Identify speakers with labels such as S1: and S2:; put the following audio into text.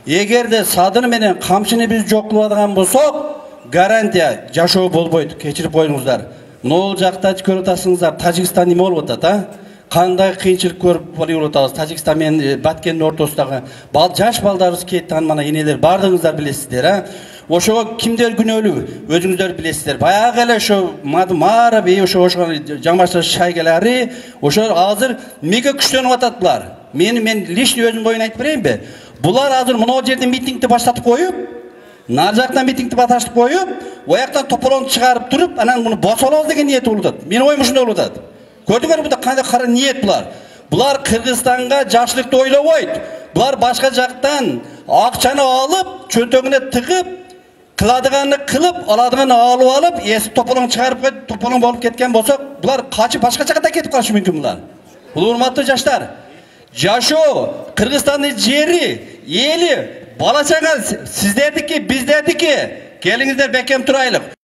S1: Эгерде садыр менен камчыны биз жоктолбадыган болсок, гарантия жашоо болбойт. Кечирип коюңуздар. Могул жакта көрүп атасыңыздар, Тажикстан неме болуп атат, а? Кандай кыйынчылык көрүп атабыз. Тажикстан менен Баткендин ортосундагы жаш балдарыбыз кетти, мана энелер бардыгыңыздар билесиздер, а? Ошого кимдер күнөөлүү? Өзүңүздөр билесиздер. Баягы эле ошо Мара бей ошо жаңбашчы шайгалары, ошо азыр мега күчтөнүп атат булар. Мен личный өзүм боюн айтып берейинби? Булар азыр мына жерде митингди баштатып коюп, нар жактан митингди баштатып коюп, ояктан тополоңду чыгарып туруп, анан муну босолобуз деген ниет болуп атат. Менин оюм ушундай болуп атат. Көрдүңөр бу кандай кара ниет булар. Булар Кыргызстанга жакшылыкты ойлобойт. Булар башка жактан акчаны алып, чөнтөгүнө тыгып, кыладыганды кылып, аладыганды алып, эси тополоң чыгарып коюп, тополоң болуп кеткен болсок, булар качып башка жакка кетип калышы мүмкүн булар. Бул урматтуу жаштар. Жашоо, Кыргызстандын жери, эли, бала чага сиздердики, биздердики. Келиңиздер бекем турайлык.